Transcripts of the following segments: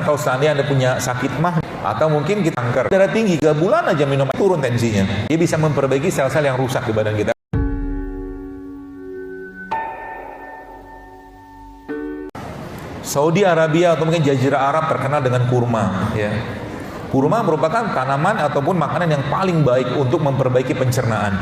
kalau seandainya Anda punya sakit mah, atau mungkin kita kanker, darah tinggi, 3 bulan aja minum turun tensinya. Dia bisa memperbaiki sel-sel yang rusak di badan kita. Saudi Arabia atau mungkin Jazirah Arab terkenal dengan kurma, ya. Kurma merupakan tanaman ataupun makanan yang paling baik untuk memperbaiki pencernaan.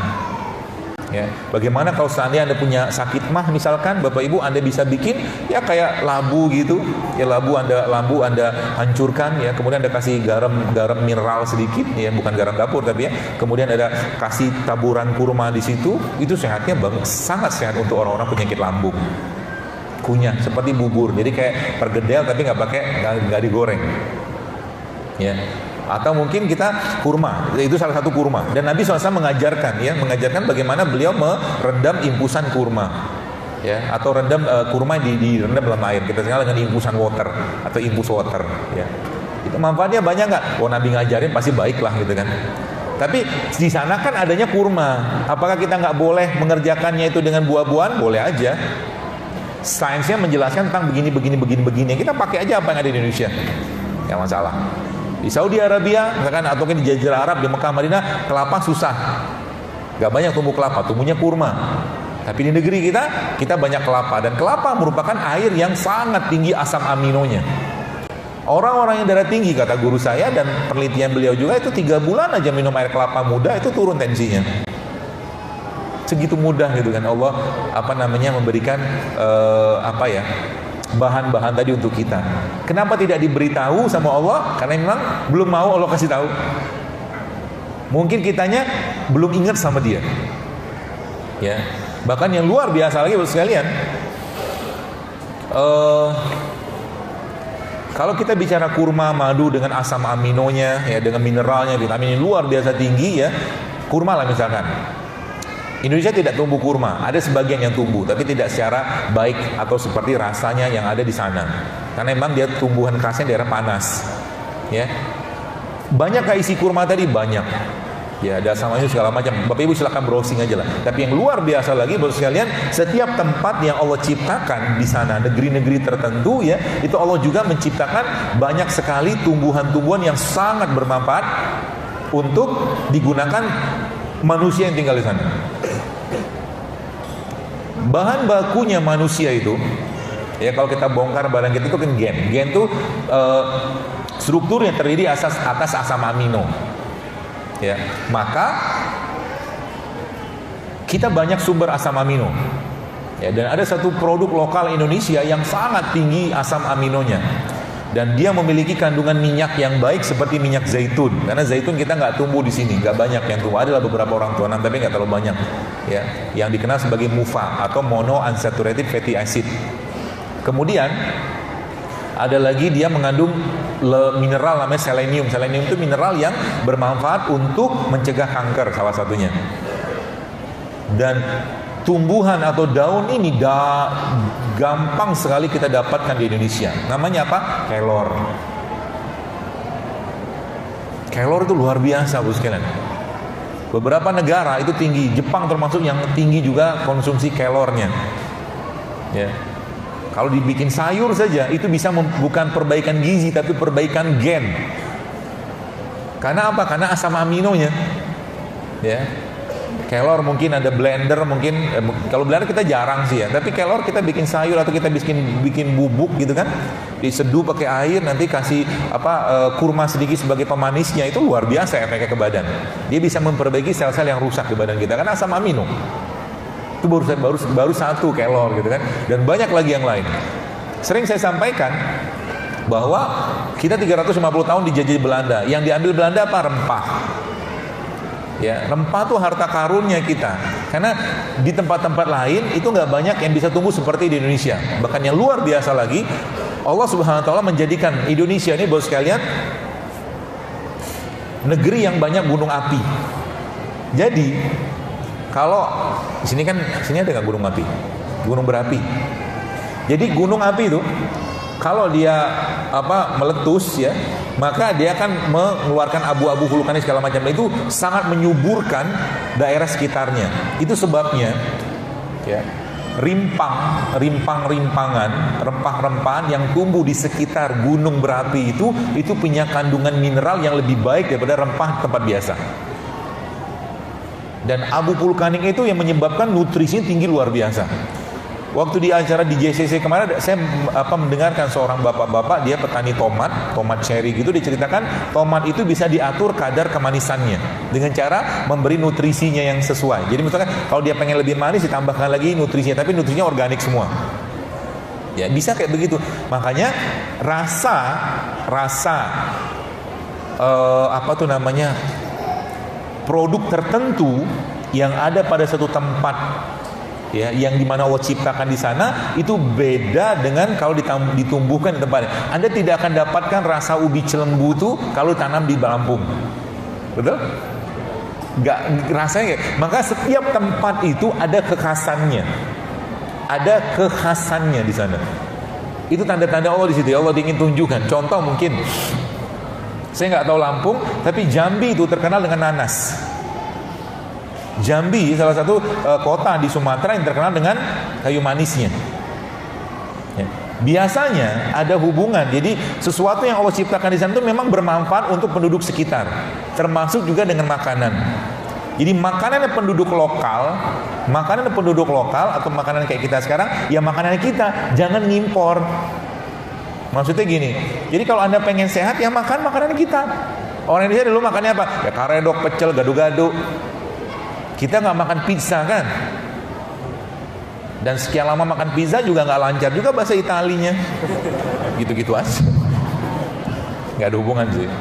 Ya, bagaimana kalau seandainya Anda punya sakit mah misalkan, Bapak Ibu, Anda bisa bikin ya kayak labu gitu. Ya labu Anda hancurkan ya, kemudian Anda kasih garam mineral sedikit ya, bukan garam dapur tapi ya. Kemudian ada kasih taburan kurma di situ. Itu sehatnya banget, sangat sehat untuk orang-orang penyakit lambung. Kunyah seperti bubur. Jadi kayak pergedel tapi nggak digoreng. Ya. Atau mungkin kita kurma, itu salah satu kurma. Dan Nabi SAW mengajarkan bagaimana beliau merendam impusan kurma, ya, atau rendam kurma direndam dalam air. Kita kenal dengan impusan water atau impus water, ya. Itu manfaatnya banyak nggak? Oh, Nabi ngajarin pasti baik lah gitu kan. Tapi di sana kan adanya kurma. Apakah kita nggak boleh mengerjakannya itu dengan buah-buahan? Boleh aja. Sainsnya menjelaskan tentang begini. Kita pakai aja apa yang ada di Indonesia, nggak masalah. Di Saudi Arabia, misalkan, atau di Jazirah Arab, di Mekah, Madinah, kelapa susah. Gak banyak tumbuh kelapa, tumbuhnya kurma. Tapi di negeri kita banyak kelapa. Dan kelapa merupakan air yang sangat tinggi asam aminonya. Orang-orang yang darah tinggi, kata guru saya, dan penelitian beliau juga, itu 3 bulan aja minum air kelapa muda, itu turun tensinya. Segitu mudah gitu kan Allah memberikan bahan-bahan tadi untuk kita. Kenapa tidak diberitahu sama Allah? Karena memang belum mau Allah kasih tahu. Mungkin kitanya belum ingat sama dia. Ya. Bahkan yang luar biasa lagi Bapak sekalian, kalau kita bicara kurma madu dengan asam aminonya, ya, dengan mineralnya, vitamin yang luar biasa tinggi, ya. Kurma lah misalkan. Indonesia tidak tumbuh kurma, ada sebagian yang tumbuh, tapi tidak secara baik atau seperti rasanya yang ada di sana. Karena memang dia tumbuhan khasnya daerah panas. Ya, banyak gak isi kurma tadi? Banyak. Ya, ada samanya segala macam. Bapak Ibu silakan browsing aja lah. Tapi yang luar biasa lagi, Bapak sekalian, setiap tempat yang Allah ciptakan di sana, negeri-negeri tertentu, ya, itu Allah juga menciptakan banyak sekali tumbuhan-tumbuhan yang sangat bermanfaat untuk digunakan manusia yang tinggal di sana. Bahan bakunya manusia itu, ya, kalau kita bongkar badan kita itu kan gen. Gen itu struktur yang terdiri atas asam amino. Ya, maka kita banyak sumber asam amino. Ya, dan ada satu produk lokal Indonesia yang sangat tinggi asam aminonya. Dan dia memiliki kandungan minyak yang baik seperti minyak zaitun. Karena zaitun kita nggak tumbuh di sini, nggak banyak yang tumbuh. Adalah beberapa orang tua tapi nggak terlalu banyak. Ya, yang dikenal sebagai MUFA atau monounsaturated fatty acid. Kemudian ada lagi dia mengandung mineral namanya selenium. Selenium itu mineral yang bermanfaat untuk mencegah kanker salah satunya. Dan tumbuhan atau daun ini gampang sekali kita dapatkan di Indonesia. Namanya apa? Kelor. Kelor itu luar biasa, Bu sekalian. Beberapa negara itu tinggi, Jepang termasuk yang tinggi juga konsumsi kelornya. Ya. Kalau dibikin sayur saja itu bisa bukan perbaikan gizi tapi perbaikan gen. Karena apa? Karena asam aminonya. Ya. Kelor mungkin ada blender, mungkin kalau blender kita jarang sih ya, tapi kelor kita bikin sayur atau kita bikin bubuk gitu kan, diseduh pakai air, nanti kasih kurma sedikit sebagai pemanisnya, itu luar biasa efeknya ke badan. Dia bisa memperbaiki sel-sel yang rusak di badan kita karena asam amino. Itu baru satu kelor gitu kan, dan banyak lagi yang lain. Sering saya sampaikan bahwa kita 350 tahun dijajah Belanda, yang diambil Belanda apa? Rempah. Ya, rempah tuh harta karunnya kita. Karena di tempat-tempat lain itu nggak banyak yang bisa tumbuh seperti di Indonesia. Bahkan yang luar biasa lagi, Allah Subhanahu Wa Taala menjadikan Indonesia ini, bos sekalian, negeri yang banyak gunung api. Jadi kalau sini ada nggak gunung api? Gunung berapi. Jadi gunung api itu kalau dia meletus, ya, maka dia akan mengeluarkan abu-abu vulkanis segala macam. Itu sangat menyuburkan daerah sekitarnya. Itu sebabnya, ya, rimpang-rimpangan, rempah-rempahan yang tumbuh di sekitar gunung berapi itu punya kandungan mineral yang lebih baik daripada rempah tempat biasa. Dan abu vulkanik itu yang menyebabkan nutrisinya tinggi luar biasa. Waktu di acara di JCC kemarin, saya mendengarkan seorang bapak-bapak, dia petani tomat cherry gitu, diceritakan tomat itu bisa diatur kadar kemanisannya dengan cara memberi nutrisinya yang sesuai. Jadi misalkan kalau dia pengen lebih manis, ditambahkan lagi nutrisinya, tapi nutrisinya organik semua. Ya bisa kayak begitu. Makanya produk tertentu yang ada pada satu tempat, ya, yang dimana Allah ciptakan di sana itu beda dengan kalau ditumbuhkan di tempatnya. Anda tidak akan dapatkan rasa ubi cilembu itu kalau tanam di Lampung, betul? Nggak rasanya. Maka setiap tempat itu ada kekhasannya di sana. Itu tanda-tanda Allah di situ. Allah ingin tunjukkan. Contoh mungkin, saya nggak tahu Lampung, tapi Jambi itu terkenal dengan nanas. Jambi salah satu kota di Sumatera yang terkenal dengan kayu manisnya. Ya. Biasanya ada hubungan. Jadi sesuatu yang Allah ciptakan di sana itu memang bermanfaat untuk penduduk sekitar, termasuk juga dengan makanan. Jadi makanan penduduk lokal atau makanan kayak kita sekarang, ya makanan kita, jangan ngimpor. Maksudnya gini, jadi kalau Anda pengen sehat, ya makan makanan kita. Orang Indonesia dulu makannya apa? Ya karedok, pecel, gado-gado. Kita nggak makan pizza kan? Dan sekian lama makan pizza juga nggak lancar juga bahasa Italinya. Gitu-gitu aja. Nggak ada hubungan sih.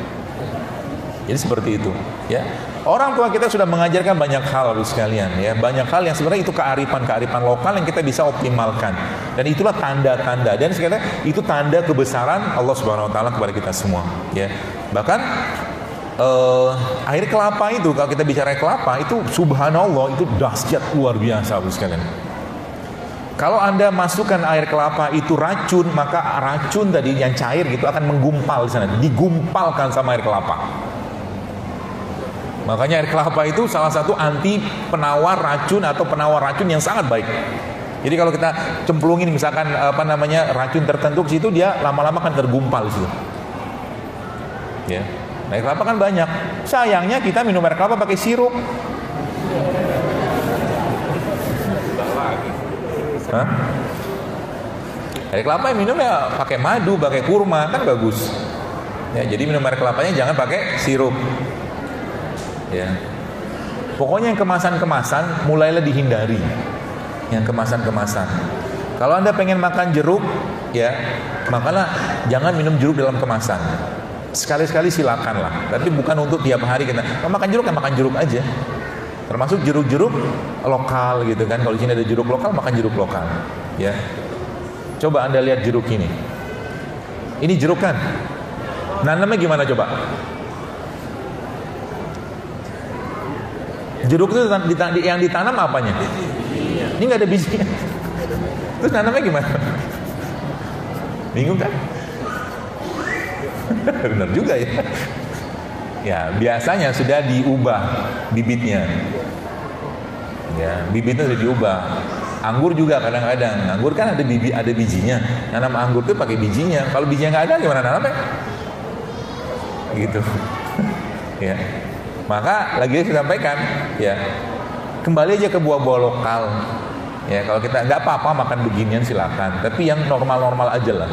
Jadi seperti itu, ya. Orang tua kita sudah mengajarkan banyak hal, Bapak sekalian, ya. Banyak hal yang sebenarnya itu kearifan lokal yang kita bisa optimalkan. Dan itulah tanda-tanda. Dan sekalian itu tanda kebesaran Allah Subhanahu Wa Taala kepada kita semua, ya. Bahkan air kelapa itu, kalau kita bicara air kelapa itu subhanallah, itu dahsyat luar biasa, Bapak sekalian. Kalau Anda masukkan air kelapa itu racun, maka racun tadi yang cair gitu akan menggumpal di sana, digumpalkan sama air kelapa. Makanya air kelapa itu salah satu anti penawar racun atau penawar racun yang sangat baik. Jadi kalau kita cemplungin misalkan racun tertentu ke situ, dia lama-lama akan tergumpal di situ. Ya. Air kelapa kan banyak. Sayangnya kita minum air kelapa pakai sirup. Hah? Air kelapa yang minum ya pakai madu, pakai kurma, kan bagus. Ya, jadi minum air kelapanya jangan pakai sirup. Ya. Pokoknya yang kemasan-kemasan mulailah dihindari. Yang kemasan-kemasan. Kalau Anda pengen makan jeruk, ya, makalah jangan minum jeruk dalam kemasan. Sekali-sekali silakan lah, tapi bukan untuk tiap hari kita. Kalau makan jeruk, ya makan jeruk aja. Termasuk jeruk-jeruk lokal gitu kan. Kalau di sini ada jeruk lokal, makan jeruk lokal. Ya. Coba Anda lihat jeruk ini. Ini jeruk kan? Nanamnya gimana coba? Jeruk itu yang ditanam apanya? Ini nggak ada bijinya. Terus nanamnya gimana? Bingung kan? Benar juga ya. Ya, biasanya sudah diubah bibitnya. Ya, bibitnya sudah diubah. Anggur juga kadang-kadang. Anggur kan ada bijinya. Nanam anggur itu pakai bijinya. Kalau bijinya nggak ada, gimana nanamnya? Gitu. Ya. Maka lagi saya sampaikan, ya, kembali aja ke buah-buah lokal. Ya, kalau kita nggak apa-apa makan beginian silakan. Tapi yang normal-normal aja lah.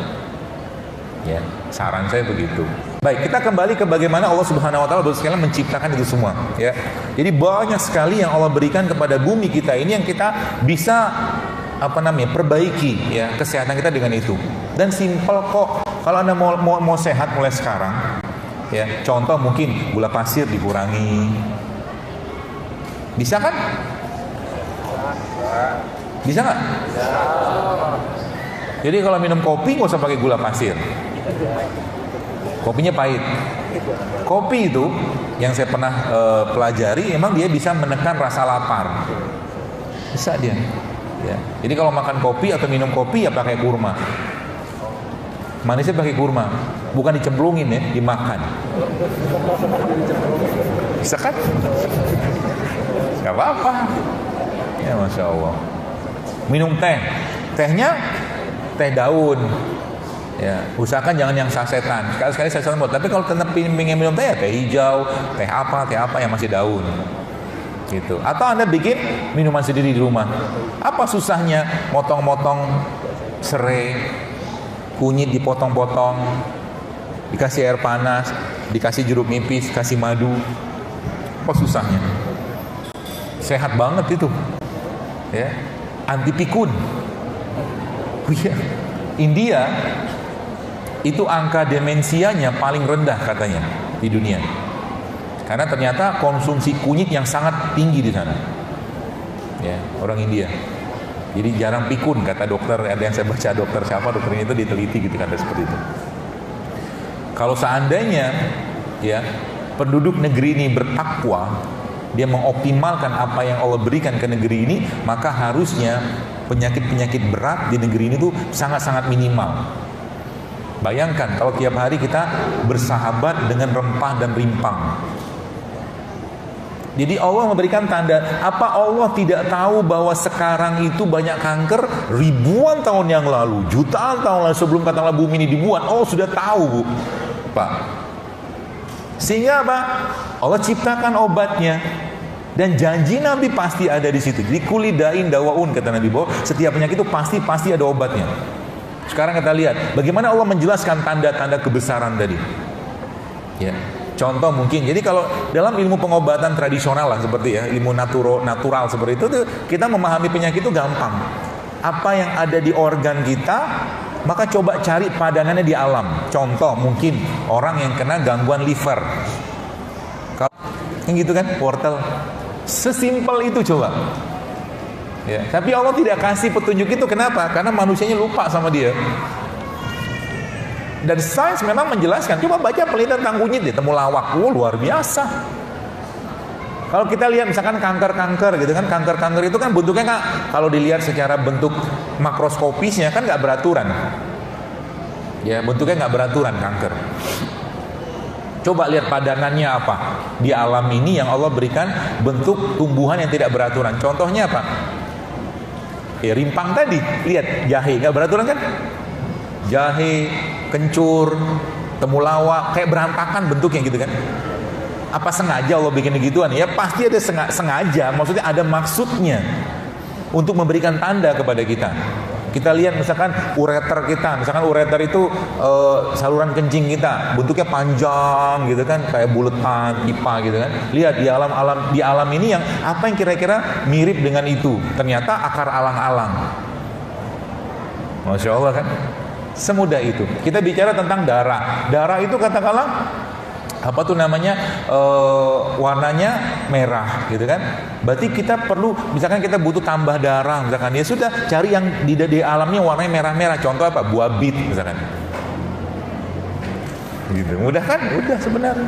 Ya, saran saya begitu. Baik, kita kembali ke bagaimana Allah Subhanahu Wa Taala sekalian menciptakan itu semua. Ya, jadi banyak sekali yang Allah berikan kepada bumi kita ini yang kita bisa perbaiki, ya, kesehatan kita dengan itu. Dan simpel kok. Kalau Anda mau sehat mulai sekarang, ya, contoh mungkin gula pasir dikurangi. Bisa kan? Bisa nggak? Jadi kalau minum kopi nggak usah pakai gula pasir. Kopinya pahit. Kopi itu yang saya pernah pelajari, emang dia bisa menekan rasa lapar. Bisa dia. Ya. Jadi kalau makan kopi atau minum kopi ya pakai kurma. Manisnya pakai kurma, bukan dicemplungin ya, dimakan. Bisa kan? Gak apa-apa. Ya Masya Allah. Minum teh, tehnya teh daun. Ya, usahakan jangan yang sasetan. Sekali-sekali sasetan buat. Tapi kalau tetap ingin minum teh ya teh hijau, teh apa yang masih daun. Gitu. Atau Anda bikin minuman sendiri di rumah. Apa susahnya motong-motong serai, kunyit dipotong-potong, dikasih air panas, dikasih jeruk nipis, kasih madu. Apa susahnya? Sehat banget itu. Ya. Anti pikun. Oh iya. India itu angka demensianya paling rendah katanya di dunia. Karena ternyata konsumsi kunyit yang sangat tinggi di sana. Ya, orang India. Jadi jarang pikun kata dokter. Ada yang saya baca dokter ini itu diteliti gitu kan seperti itu. Kalau seandainya ya penduduk negeri ini bertakwa, dia mengoptimalkan apa yang Allah berikan ke negeri ini, maka harusnya penyakit-penyakit berat di negeri ini tuh sangat-sangat minimal. Bayangkan kalau tiap hari kita bersahabat dengan rempah dan rimpang. Jadi Allah memberikan tanda. Apa Allah tidak tahu bahwa sekarang itu banyak kanker ribuan tahun yang lalu, jutaan tahun lalu sebelum katakanlah bumi ini dibuat, Allah sudah tahu, Bu. Pak. Sehingga apa? Allah ciptakan obatnya. Dan janji Nabi pasti ada di situ. Jadi kulidain dawaun kata Nabi, bahwa setiap penyakit itu pasti ada obatnya. Sekarang kita lihat bagaimana Allah menjelaskan tanda-tanda kebesaran tadi. Ya. Contoh mungkin, jadi kalau dalam ilmu pengobatan tradisional lah seperti ya, ilmu natural seperti itu tuh, kita memahami penyakit itu gampang. Apa yang ada di organ kita, maka coba cari padanannya di alam. Contoh mungkin orang yang kena gangguan liver. Kalau yang gitu kan, wortel. Sesimpel itu coba. Ya, tapi Allah tidak kasih petunjuk itu, kenapa? Karena manusianya lupa sama dia. Dan sains memang menjelaskan. Coba baca penelitian tentang kunyit deh, temulawak. Luar biasa. Kalau kita lihat misalkan kanker-kanker gitu kan, kanker-kanker itu kan bentuknya kan, kalau dilihat secara bentuk makroskopisnya kan nggak beraturan. Ya, bentuknya nggak beraturan kanker. Coba lihat padanannya apa di alam ini yang Allah berikan bentuk tumbuhan yang tidak beraturan. Contohnya apa? Ya, rimpang tadi, lihat jahe nggak beraturan kan? Jahe, kencur, temulawak, kayak berantakan bentuknya gitu kan? Apa sengaja Allah bikin gituan? Ya pasti ada sengaja, maksudnya ada maksudnya untuk memberikan tanda kepada kita. Kita lihat misalkan ureter kita, misalkan ureter itu saluran kencing kita, bentuknya panjang gitu kan, kayak buletan, pipa gitu kan. Lihat di alam ini yang apa yang kira-kira mirip dengan itu? Ternyata akar alang-alang. Masya Allah kan? Semudah itu. Kita bicara tentang darah. Darah itu katakanlah apa tuh namanya, warnanya merah gitu kan. Berarti kita perlu, misalkan kita butuh tambah darah misalkan, ya sudah cari yang di alamnya warnanya merah-merah. Contoh apa? Buah bit misalkan. Gitu. Mudah kan? Mudah sebenarnya.